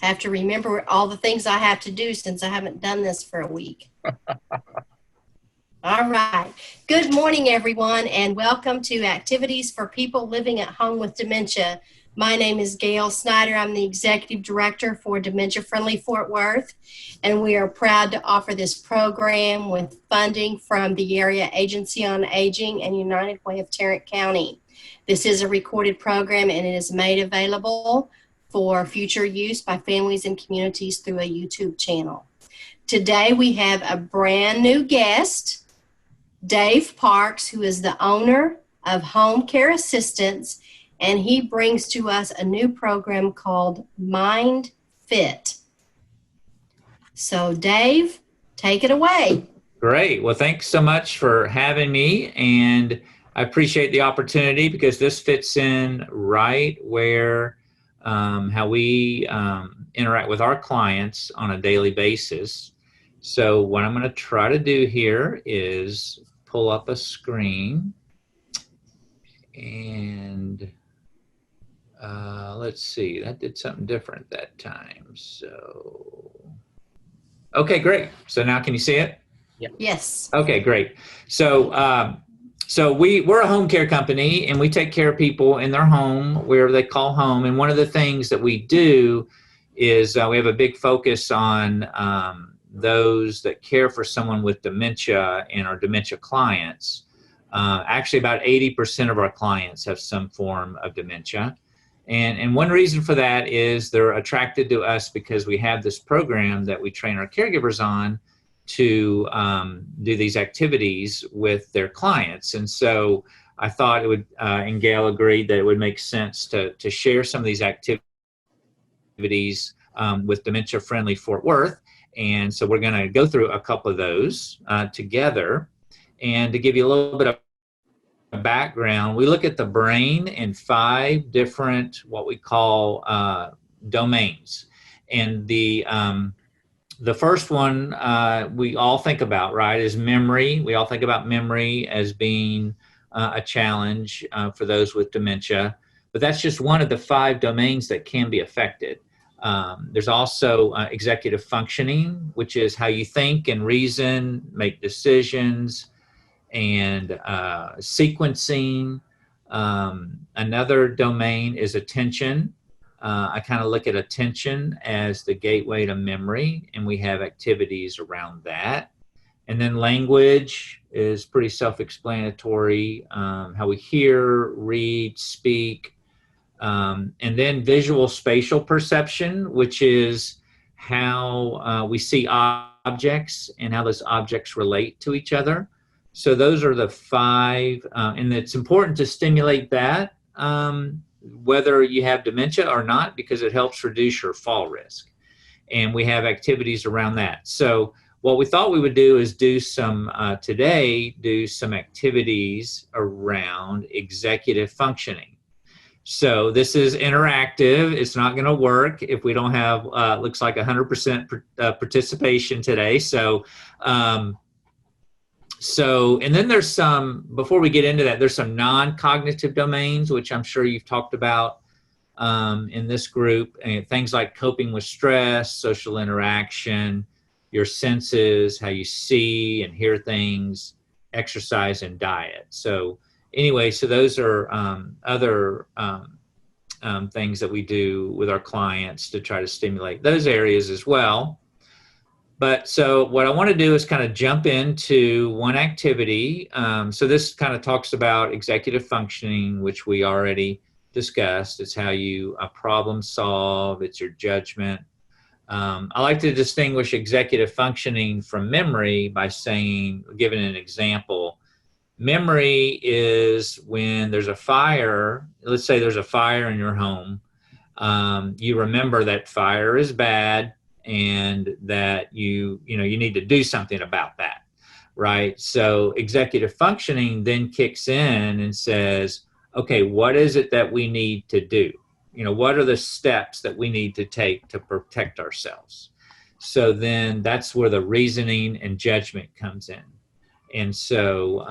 I have to remember all the things I have to do since I haven't done this for a week. All right. Good morning, everyone, and welcome to Activities for People Living at Home with Dementia. My name is Gail Snyder. I'm the Executive Director for Dementia Friendly Fort Worth, and we are proud to offer this program with funding from the Area Agency on Aging and United Way of Tarrant County. This is a recorded program, and it is made available for future use by families and communities through a YouTube channel. Today, we have a brand new guest, Dave Parks, who is the owner of Home Care Assistance, and he brings to us a new program called Mind Fit. So Dave, take it away. Great. Well, thanks so much for having me, and I appreciate the opportunity because this fits in right where how we interact with our clients on a daily basis. So what I'm going to try to do here is pull up a screen, and let's see, that did something different that time. So, okay, great. So now can you see it? Yeah. Yes. Okay, great. So, we're a home care company, and we take care of people in their home, wherever they call home. And one of the things that we do is we have a big focus on those that care for someone with dementia and our dementia clients. Actually, about 80% of our clients have some form of dementia. And one reason for that is they're attracted to us because we have this program that we train our caregivers on to do these activities with their clients. And so I thought it would, and Gail agreed that it would make sense to share some of these activities with Dementia Friendly Fort Worth. And so we're going to go through a couple of those together. And to give you a little bit of background, we look at the brain in 5 different, what we call domains. And the first one we all think about, right, is memory. We all think about memory as being a challenge for those with dementia. But that's just one of the 5 domains that can be affected. There's also executive functioning, which is how you think and reason, make decisions, and sequencing. Another domain is attention. I kind of look at attention as the gateway to memory, and we have activities around that. And then language is pretty self-explanatory, how we hear, read, speak. And then visual spatial perception, which is how we see objects and how those objects relate to each other. So those are the 5, and it's important to stimulate that, whether you have dementia or not, because it helps reduce your fall risk. And we have activities around that. So what we thought we would do is do some activities around executive functioning. So this is interactive. It's not going to work if we don't have, looks like 100% participation today. And then there's some, before we get into that, there's some non-cognitive domains, which I'm sure you've talked about in this group, and things like coping with stress, social interaction, your senses, how you see and hear things, exercise, and diet. So anyway, so those are other things that we do with our clients to try to stimulate those areas as well. But so what I want to do is kind of jump into one activity. So this kind of talks about executive functioning, which we already discussed. It's how you problem solve. It's your judgment. I like to distinguish executive functioning from memory by saying, giving an example. Memory is when there's a fire. Let's say there's a fire in your home. You remember that fire is bad, and that you need to do something about that, right? So executive functioning then kicks in and says, okay, what is it that we need to do? What are the steps that we need to take to protect ourselves? So then that's where the reasoning and judgment comes in. And so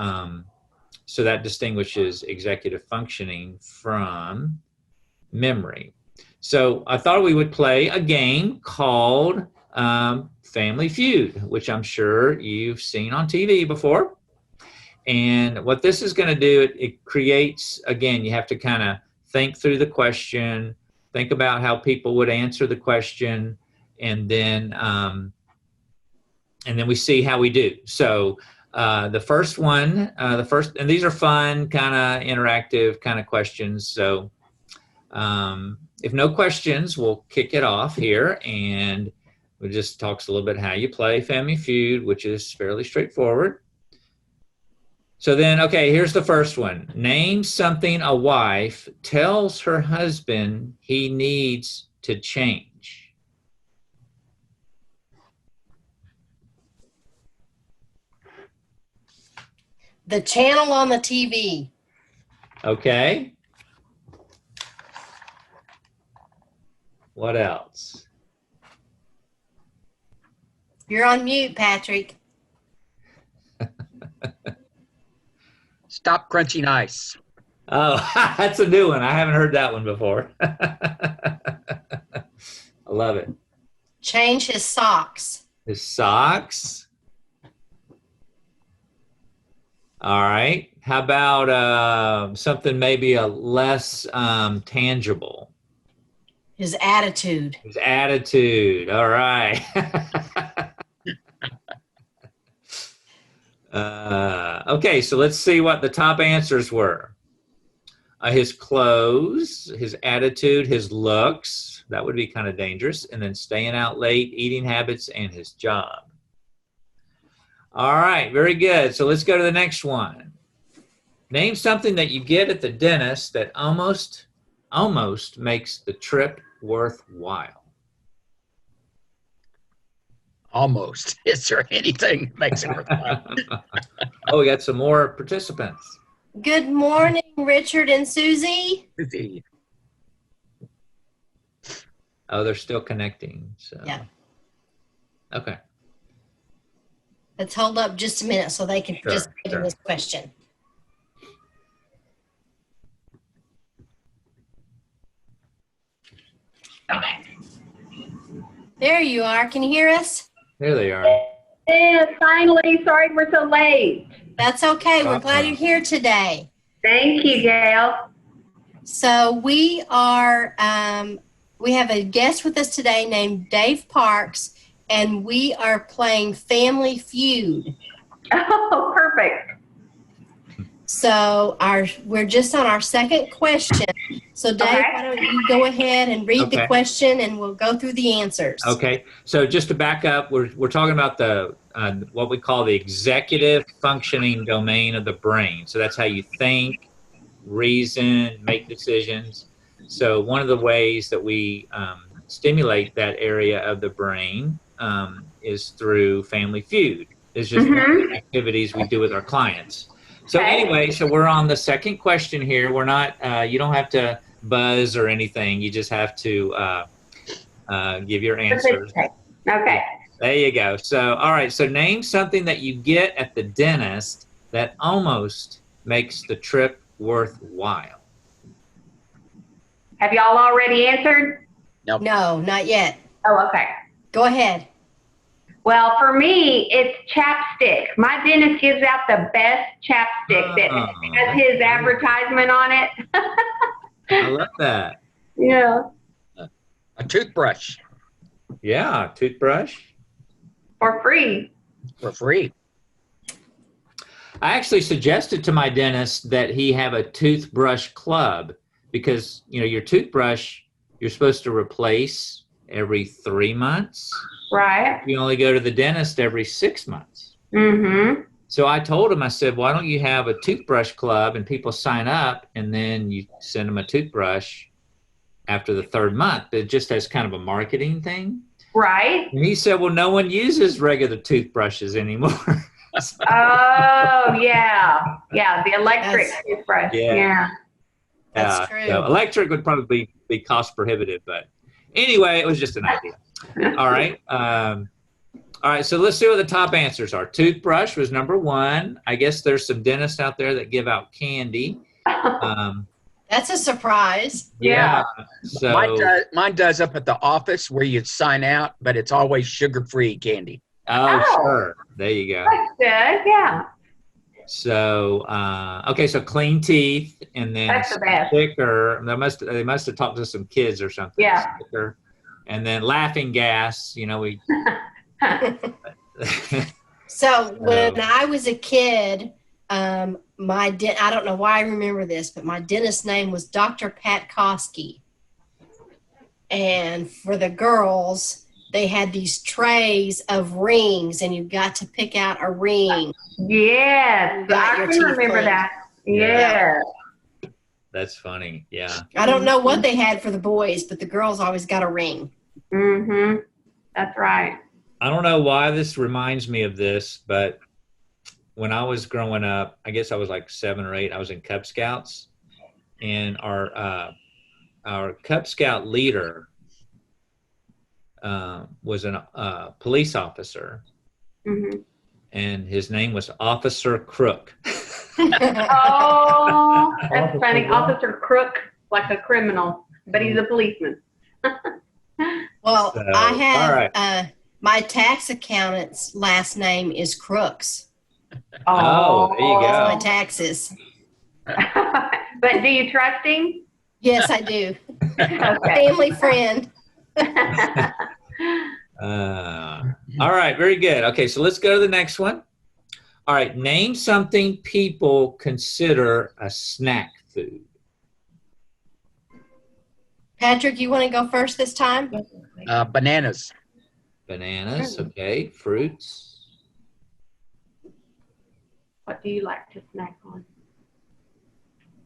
so that distinguishes executive functioning from memory. So I thought we would play a game called Family Feud, which I'm sure you've seen on TV before. And what this is going to do, it creates, again, you have to kind of think through the question, think about how people would answer the question, and then we see how we do. So the first one, and these are fun, kind of interactive kind of questions. So if no questions, we'll kick it off here, and it just talks a little bit how you play Family Feud, which is fairly straightforward. So then, okay, here's the first one. Name something a wife tells her husband he needs to change. The channel on the TV. Okay. What else? You're on mute, Patrick. Stop crunching ice. Oh, that's a new one. I haven't heard that one before. I love it. Change his socks. His socks. All right. How about something maybe a less tangible? His attitude. His attitude. All right. Okay, so let's see what the top answers were. His clothes, his attitude, his looks. That would be kind of dangerous. And then staying out late, eating habits, and his job. All right, very good. So let's go to the next one. Name something that you get at the dentist that almost makes the trip worthwhile. Almost. Is there anything that makes it worthwhile? Oh, we got some more participants. Good morning, Richard and Susie. Oh, they're still connecting. So Yeah. Okay. Let's hold up just a minute so they can participate in this question. Okay. There you are. Can you hear us? There they are. Yeah, finally. Sorry we're so late. That's okay. We're glad you're here today. Thank you, Gail. So we are, we have a guest with us today named Dave Parks, and we are playing Family Feud. Oh, perfect. So we're just on our second question. So Dave, Okay. why don't you go ahead and read the Okay. question, and we'll go through the answers. Okay. So just to back up, we're talking about the what we call the executive functioning domain of the brain. So that's how you think, reason, make decisions. So one of the ways that we stimulate that area of the brain is through Family Feud. It's just one of the activities we do with our clients. So Okay. anyway, so we're on the second question here. We're not, you don't have to buzz or anything. You just have to give your answers. Okay. There you go. So, all right. So name something that you get at the dentist that almost makes the trip worthwhile. Have y'all already answered? No, not yet. Oh, okay. Go ahead. Well, for me, it's chapstick. My dentist gives out the best chapstick that has his advertisement on it. I love that. Yeah. A toothbrush Yeah. Toothbrush. For free. for free. I actually suggested to my dentist that he have a toothbrush club because, you know, your toothbrush, you're supposed to replace every 3 months. Right. You only go to the dentist every 6 months. Mm-hmm. So I told him, I said, why don't you have a toothbrush club and people sign up and then you send them a toothbrush after the 3rd month. It just as kind of a marketing thing. Right. And he said, well, no one uses regular toothbrushes anymore. Oh, yeah. Yeah, the electric That's- toothbrush. Yeah. Yeah. That's true. So electric would probably be cost prohibitive, but anyway, it was just an idea. All right. All right, so let's see what the top answers are. Toothbrush was number 1. I guess there's some dentists out there that give out candy. That's a surprise. Yeah. So Mine does up at the office where you sign out, but it's always sugar-free candy. oh, Oh. sure. There you go. That's good. Yeah. So okay, so clean teeth, and then That's the best. sticker. They must have talked to some kids or something. Yeah. Sticker, and then laughing gas. You know, we. So when I was a kid, I don't know why I remember this, but my dentist's name was Dr. Pat Kosky. And for the girls, they had these trays of rings, and you got to pick out a ring. Yes, Got I your can teeth remember cleaned. that. Yeah. That's funny. Yeah. I don't know what they had for the boys, but the girls always got a ring. Mhm. That's right. I don't know why this reminds me of this, but when I was growing up, I guess I was like 7 or 8. I was in Cub Scouts, and our Cub Scout leader was a police officer, Mhm. and his name was Officer Crook. Oh, that's funny. Officer Crook, like a criminal, but he's a policeman. Well, So, I have all right. my tax accountant's last name is Crooks. Oh, there you That's go. my taxes. But do you trust him? Yes, I do. Okay. Family friend. All right, very good. Okay, so let's go to the next one. All right, name something people consider a snack food. Patrick, you want to go first this time? Bananas. Bananas, okay. Fruits. What do you like to snack on?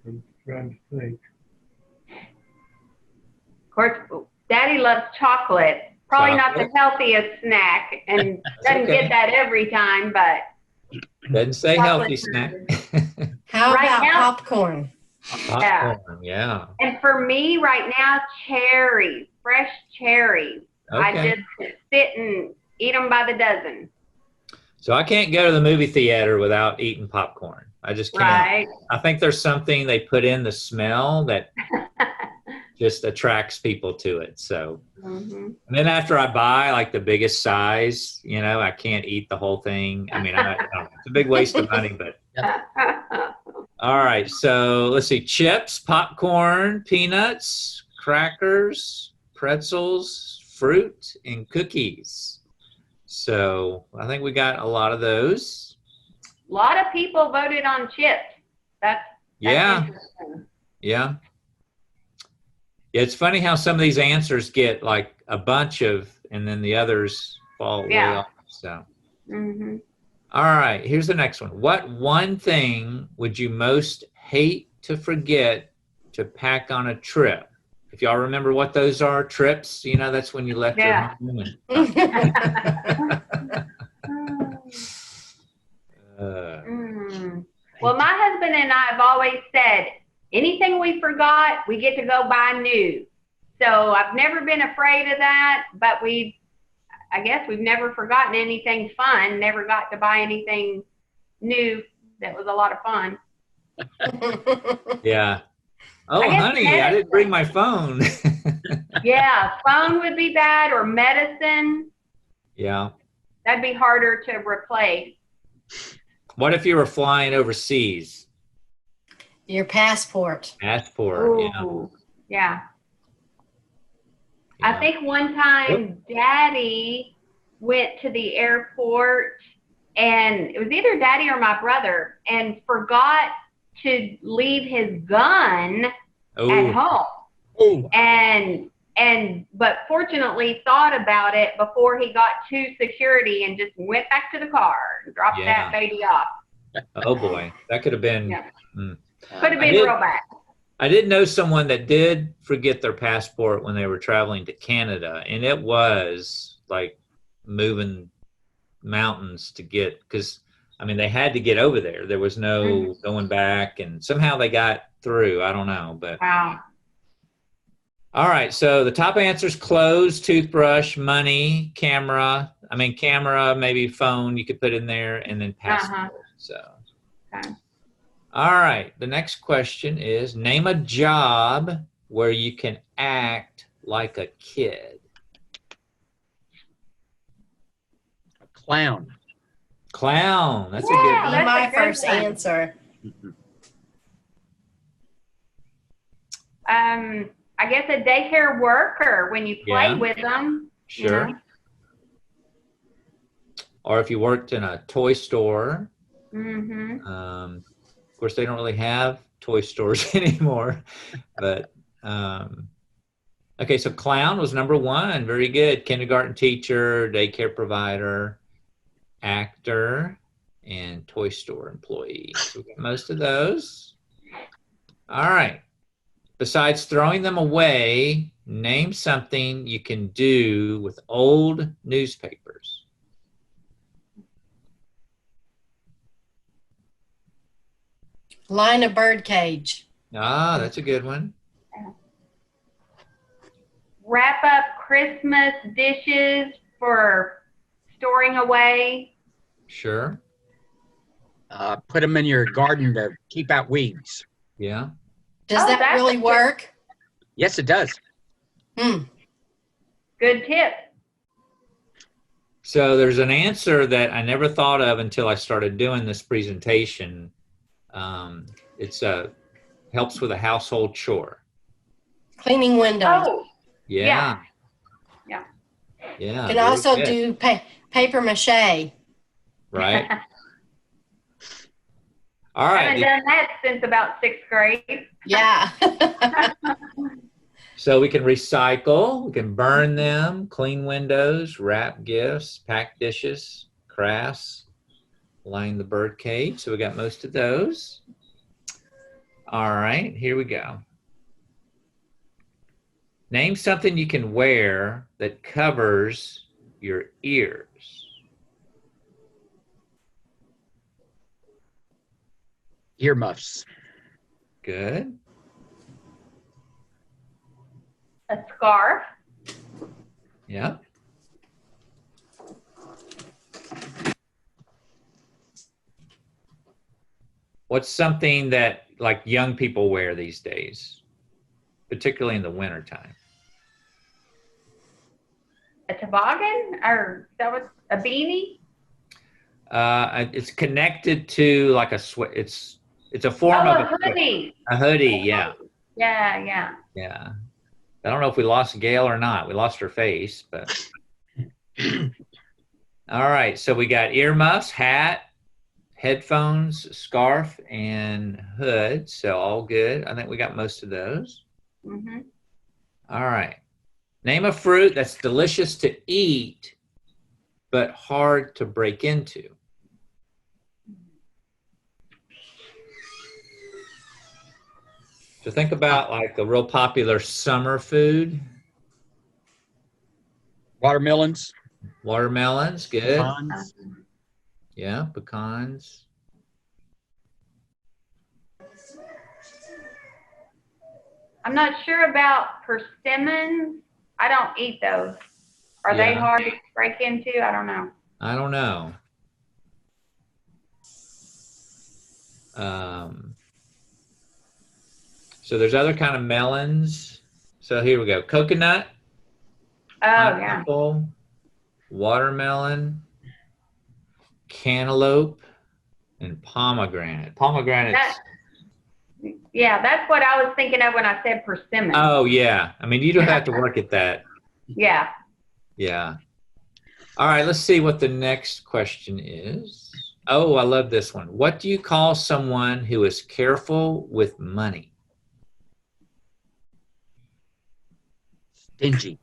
I'm trying to think. Of course, Daddy loves chocolate. Probably not Chocolate. the healthiest snack, and doesn't okay. get that every time, but Doesn't say healthy Chocolate. snack. How Right about now- popcorn? Popcorn, yeah. and for me right now, cherries, fresh cherries. I Okay. just sit and eat them by the dozen. So I can't go to the movie theater without eating popcorn. I just can't. Right. I think there's something they put in the smell that just attracts people to it. So, Mhm. and then after I buy like the biggest size, you know, I can't eat the whole thing. I mean, I don't know. It's a big waste of money, but all right. So let's see: chips, popcorn, peanuts, crackers, pretzels, fruit, and cookies. So I think we got a lot of those. A lot of people voted on chips. That's Yeah. interesting. Yeah. Yeah, it's funny how some of these answers get like a bunch of, and then the others fall way Yeah. off. So, Mhm. all right, here's the next one. What one thing would you most hate to forget to pack on a trip? If y'all remember what those are, trips, you know, that's when you left your Yeah. home. And, Mm. Well, my husband and I have always said, anything we forgot, we get to go buy new. So I've never been afraid of that, but I guess we've never forgotten anything fun, never got to buy anything new that was a lot of fun. yeah. Oh, I guess honey, I didn't bring my phone. Yeah, phone would be bad, or medicine. Yeah. That'd be harder to replace. What if you were flying overseas? Your passport. Passport, yeah. Ooh, yeah. Yeah. I think one time Daddy went to the airport, and it was either Daddy or my brother, and forgot to leave his gun at Oh, home. Oh, But fortunately thought about it before he got to security and just went back to the car and dropped Yeah. that baby off. oh boy, that could have been. Yeah. Mm. Could have been did- real bad. I did know someone that did forget their passport when they were traveling to Canada, and it was like moving mountains to get, because I mean they had to get over there. There was no going back, and somehow they got through. I don't know, but Wow. all right. So the top answers: clothes, toothbrush, money, camera. I mean, camera, maybe phone you could put in there, and then passport. Uh-huh. So. Okay. All right. The next question is, name a job where you can act like a kid. A clown. Clown. That's a Yeah, good Be one. that's my a good first one. answer. I guess a daycare worker when you play Yeah. with them. Sure. You know? Or if you worked in a toy store. Mm-hmm. Of course, they don't really have toy stores anymore. But okay, so clown was number one. Very good. Kindergarten teacher, daycare provider, actor, and toy store employee. So we got most of those. All right. Besides throwing them away, name something you can do with old newspapers. Line a bird cage. Ah, that's a good one. Wrap up Christmas dishes for storing away. Sure. Put them in your garden to keep out weeds. Yeah. Does Oh, that that's really a good- work? Yes, it does. Hmm. Good tip. So there's an answer that I never thought of until I started doing this presentation. It's helps with a household chore. Cleaning windows. Oh, Yeah. Yeah. Yeah. Can very also good. do paper mache. Right. All I right. haven't done that since about 6th grade. Yeah. So we can recycle, we can burn them, clean windows, wrap gifts, pack dishes, crafts, line the bird cage. So we got most of those. All right, here we go. Name something you can wear that covers your ears. Earmuffs. Good. A scarf. Yeah. What's something that like young people wear these days, particularly in the wintertime? A toboggan? Or is that what, a beanie? It's connected to like a sweat. It's a form Oh, of a hoodie. a hoodie. Yeah. Yeah, yeah. Yeah. I don't know if we lost Gail or not. We lost her face, but. All right. So we got earmuffs, hat, headphones, scarf, and hood. So all good. I think we got most of those. Mm-hmm. All right. Name a fruit that's delicious to eat, but hard to break into. So think about like a real popular summer food. Watermelons. Watermelons, good. Pecans. Yeah, pecans. I'm not sure about persimmons. I don't eat those. Are they Yeah. hard to break into? I don't know. I don't know. So there's other kind of melons. So here we go. Coconut, Oh, yeah. pineapple, watermelon, cantaloupe, and pomegranate. Pomegranates. Yeah, that's what I was thinking of when I said persimmon. Oh, yeah. I mean, you don't have to work at that. Yeah. Yeah. All right, let's see what the next question is. Oh, I love this one. What do you call someone who is careful with money? Stingy.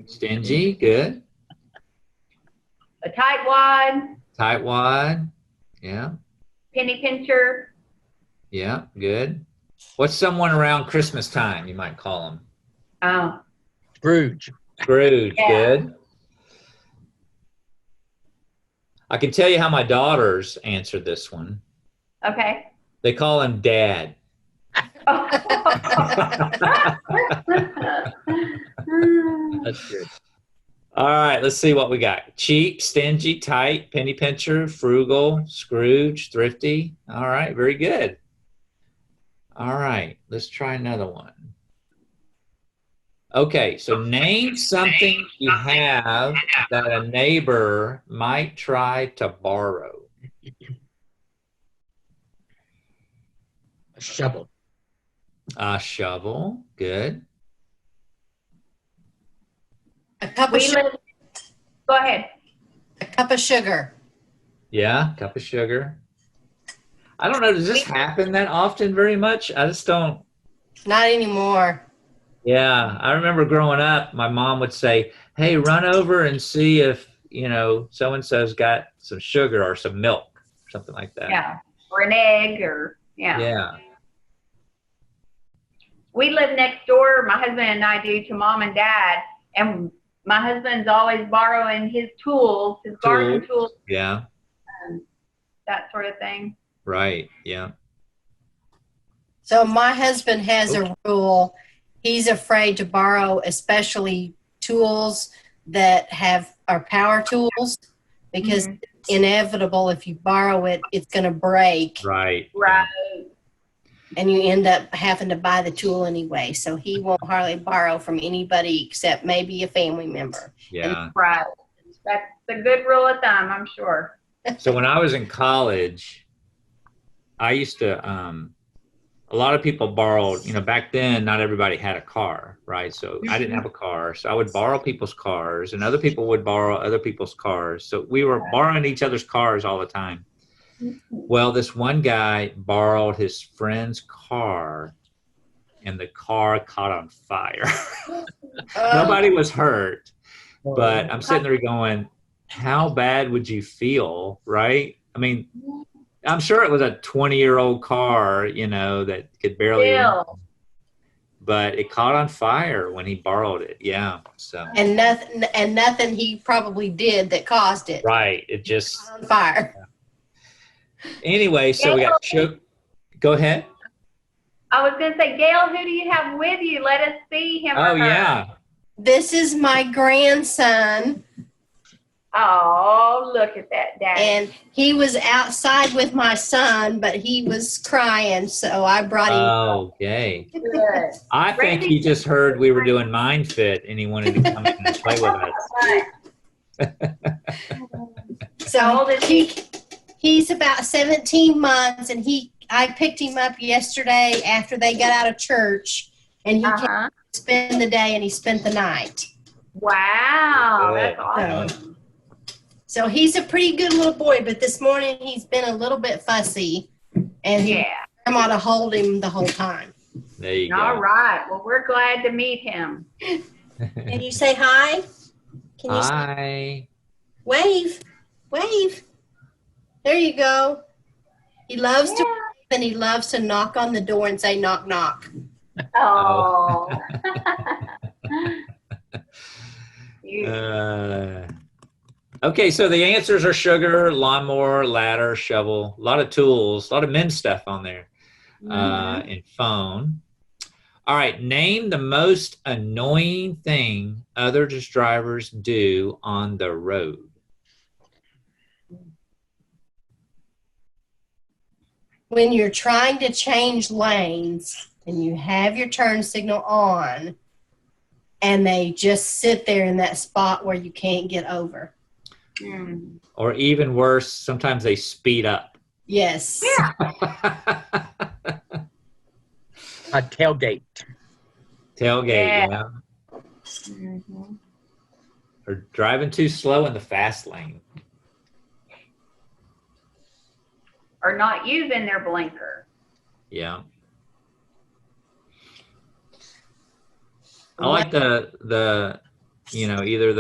Stingy, good. A tightwad, Tightwad, yeah. penny pincher. Yeah, good. What's someone around Christmas time you might call them? Oh, Scrooge. Scrooge, Yeah. good. I can tell you how my daughters answered this one. okay. They call him Dad. That's good. All right, let's see what we got. Cheap, stingy, tight, penny pincher, frugal, Scrooge, thrifty. All right, very good. All right, let's try another one. Okay, so name something you have that a neighbor might try to borrow. A shovel. A shovel, good. A cup of We sugar. live. Go ahead. A cup of sugar. Yeah, cup of sugar. I don't know, does this happen that often very much? I just don't. Not anymore. Yeah, I remember growing up, my mom would say, hey, run over and see if, so-and-so's got some sugar or some milk, or something like that. Yeah. Or an egg, or yeah. Yeah. We live next door. My husband and I do, to mom and dad, and my husband's always borrowing his tools, his garden tools, Yeah, that sort of thing. right. Yeah. So my husband has a rule. He's afraid to borrow, especially tools that are power tools, because it's inevitable if you borrow it, it's going to break. Right. Right. And you end up having to buy the tool anyway. So he won't hardly borrow from anybody except maybe a family member. Yeah. Right. That's a good rule of thumb, I'm sure. So when I was in college, I used to, a lot of people borrowed, back then, not everybody had a car, right? So I didn't have a car. So I would borrow people's cars, and other people would borrow other people's cars. So we were borrowing each other's cars all the time. Well, this one guy borrowed his friend's car, and the car caught on fire. Nobody was hurt, but I'm sitting there going, how bad would you feel, right? I mean, I'm sure it was a 20-year-old car, that could barely run, but it caught on fire when he borrowed it. Yeah. So. And nothing he probably did that caused it. Right. It just on fire. Anyway, so we got Go ahead. I was going to say, Gail, who do you have with you? Let us see him. Oh, yeah. This is my grandson. Oh, look at that, Daddy. And he was outside with my son, but he was crying, so I brought him. Okay. Good. I think he just heard we were doing Mind Fit, and he wanted to come in and play with us. So he's about 17 months, and I picked him up yesterday after they got out of church, and he came to spend the day, and he spent the night. Wow, Good. that's awesome. So he's a pretty good little boy, but this morning he's been a little bit fussy, and I'm going to hold him the whole time. There you go. All right. Well, we're glad to meet him. Can you say hi? Can you Hi. wave? Wave. There you go. He loves to wave, and he loves to knock on the door and say knock, knock. Oh. Okay, so the answers are sugar, lawnmower, ladder, shovel, a lot of tools, a lot of men's stuff on there, and phone. All right, name the most annoying thing other drivers do on the road. When you're trying to change lanes and you have your turn signal on, and they just sit there in that spot where you can't get over. Or even worse, sometimes they speed up. Yes. Yeah. A tailgate. Tailgate, yeah. Or driving too slow in the fast lane. Or not using their blinker. Yeah. I like the either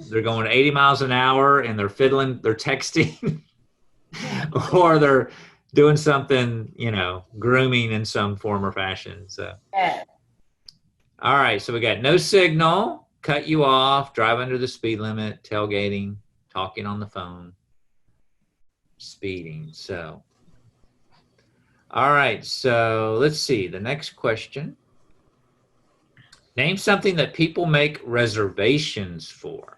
they're going 80 miles an hour and they're fiddling, they're texting, or they're doing something, grooming in some form or fashion. So, all right. So we got no signal, cut you off, drive under the speed limit, tailgating, talking on the phone, speeding. So, all right. So let's see the next question. Name something that people make reservations for.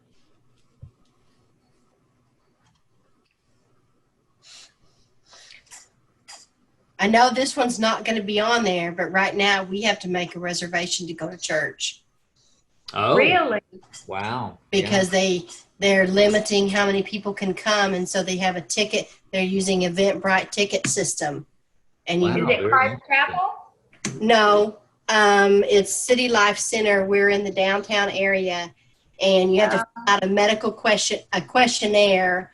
I know this one's not going to be on there, but right now we have to make a reservation to go to church Oh, Really? wow. because they're limiting how many people can come, and so they have a ticket. They're using Eventbrite ticket system, and Wow. you Is it very Christ interesting. Chapel? no, it's City Life Center. We're in the downtown area, and you have to fill out a medical questionnaire,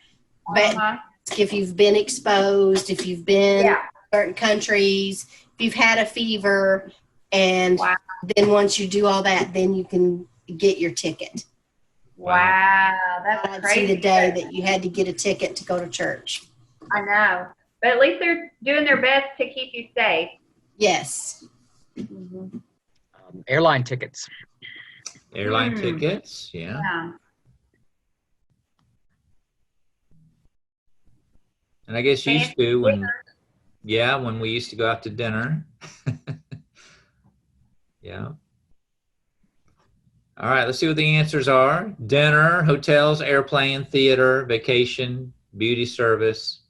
but Uh-huh. if you've been exposed, if you've been Yeah. to certain countries, if you've had a fever, and Wow. then once you do all that, then you can get your ticket. Wow. That's I'd crazy. see the day that you had to get a ticket to go to church. I know. But at least they're doing their best to keep you safe. Yes. Airline tickets. Airline tickets, yeah. Yeah. And I guess used to when we used to go out to dinner. Yeah. All right, let's see what the answers are. Dinner, hotels, airplane, theater, vacation, beauty service.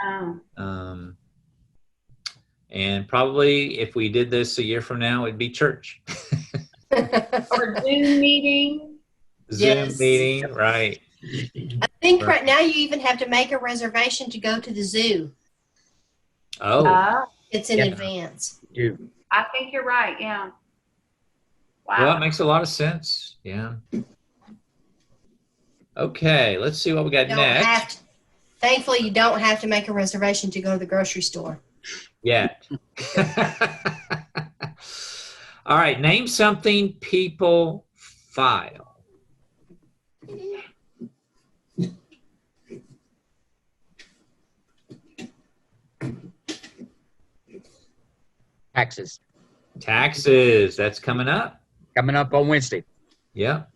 Oh. And probably if we did this a year from now, it'd be church. Or Zoom meeting. Zoom Yes. meeting, right. I think right now you even have to make a reservation to go to the zoo. Oh, It's in Yeah. advance. You. I think you're right. Yeah. Wow. well, it makes a lot of sense. Yeah. Okay, let's see what we got You don't have next. to, thankfully, you don't have to make a reservation to go to the grocery store. Yet. All right, name something people file. Taxes. Taxes, that's coming up. Coming up on Wednesday. Yep.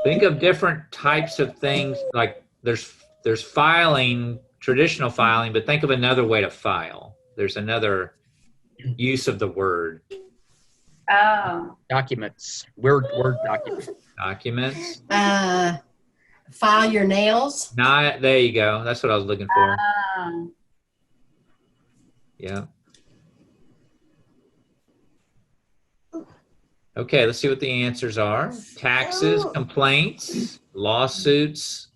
Think of different types of things, like there's filing, traditional filing, but think of another way to file. There's another use of the word. Oh. Documents. Word documents. Documents. File your nails. Not, there you go. That's what I was looking for. Um, Yeah. Okay, let's see what the answers are. Taxes, complaints, lawsuits,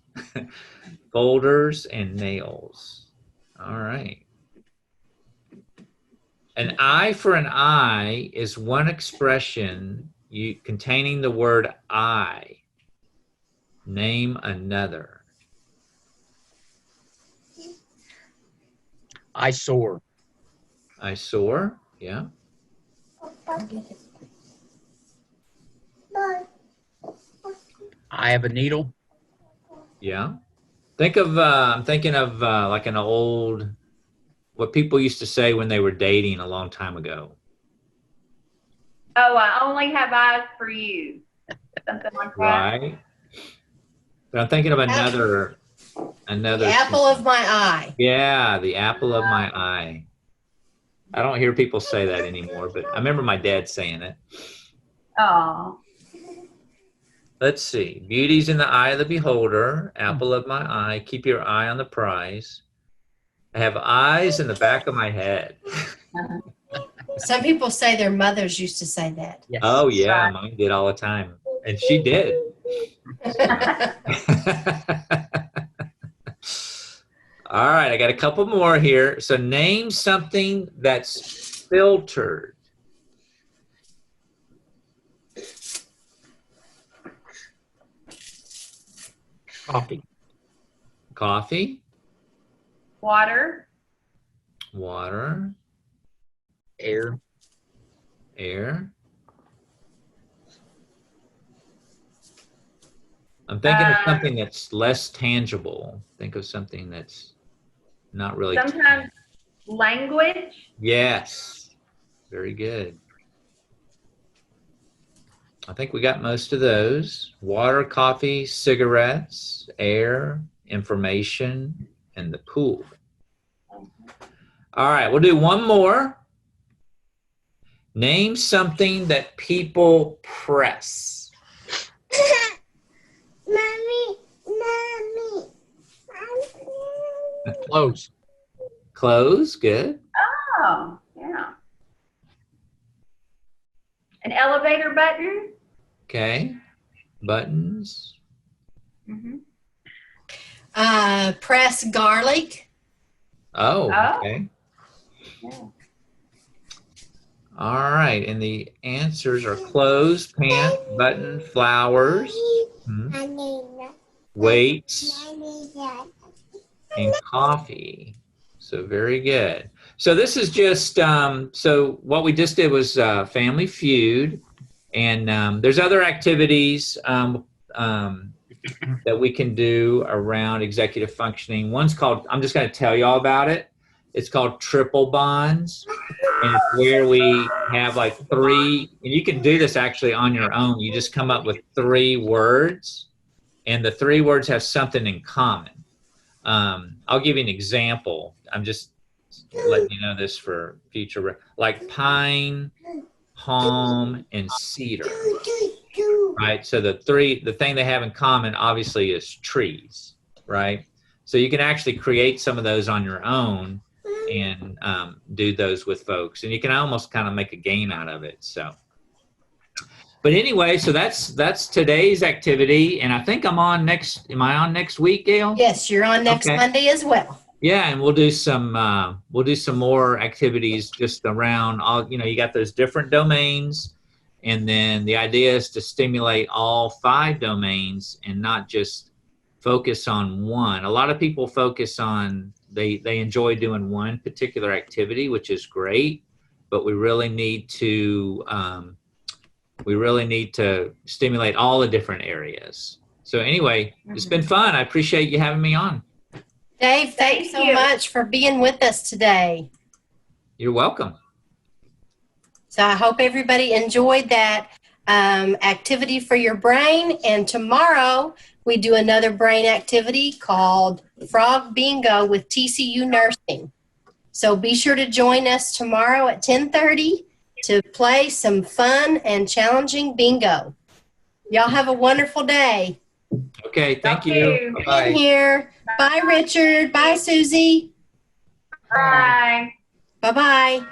folders, and nails. All right. An eye for an eye is one expression containing the word I. Name another. Eyesore. Eyesore, yeah. I have a needle. Yeah. Think of, I'm thinking of like an old, what people used to say when they were dating a long time ago. oh, I only have eyes for you. Something like that. Right. But I'm thinking of another. The apple of my eye. Yeah, the apple of my eye. I don't hear people say that anymore, but I remember my dad saying it. Oh. Let's see. Beauty's in the eye of the beholder. Apple of my eye. Keep your eye on the prize. I have eyes in the back of my head. Some people say their mothers used to say that. Yes. Oh, yeah. Mine did all the time. And she did. All right. I got a couple more here. So name something that's filtered. Coffee. Coffee. Water. Water. Air. Air. I'm thinking of something that's less tangible. Think of something that's not really. Sometimes language. Yes. Very good. I think we got most of those. Water, coffee, cigarettes, air, information, and the pool. All right, we'll do one more. Name something that people press. Mommy. Close. Close, good. Oh, yeah. An elevator button. Okay. Buttons. Mm-hmm. Press garlic. Oh, Oh. okay. Yeah. All right. And the answers are clothes, pants, button, flowers, weights, and coffee. So very good. So this is just, so what we just did was Family Feud. And there's other activities that we can do around executive functioning. One's called, I'm just going to tell you all about it. It's called Triple Bonds. And it's where we have like 3, and you can do this actually on your own. You just come up with 3 words, and the 3 words have something in common. I'll give you an example. I'm just letting you know this for future, like pine, palm, and cedar. Right, so the thing they have in common obviously is trees, right? So you can actually create some of those on your own and do those with folks, and you can almost kind of make a game out of it. So, but anyway, so that's today's activity, and I think I'm on next. Am I on next week, Gail? Yes, you're on next Okay. Monday as well. Yeah, and we'll do some more activities just around all. You got those different domains. And then the idea is to stimulate all 5 domains and not just focus on one. A lot of people focus on, they enjoy doing one particular activity, which is great, but we really need to stimulate all the different areas. So anyway, it's been fun. I appreciate you having me on. Dave, thanks so much for being with us today. You're welcome. So I hope everybody enjoyed that activity for your brain. And tomorrow we do another brain activity called Frog Bingo with TCU Nursing. So be sure to join us tomorrow at 10:30 to play some fun and challenging bingo. Y'all have a wonderful day. Okay, thank you. Bye. In here. Bye, Richard. Bye, Susie. Bye. Bye-bye.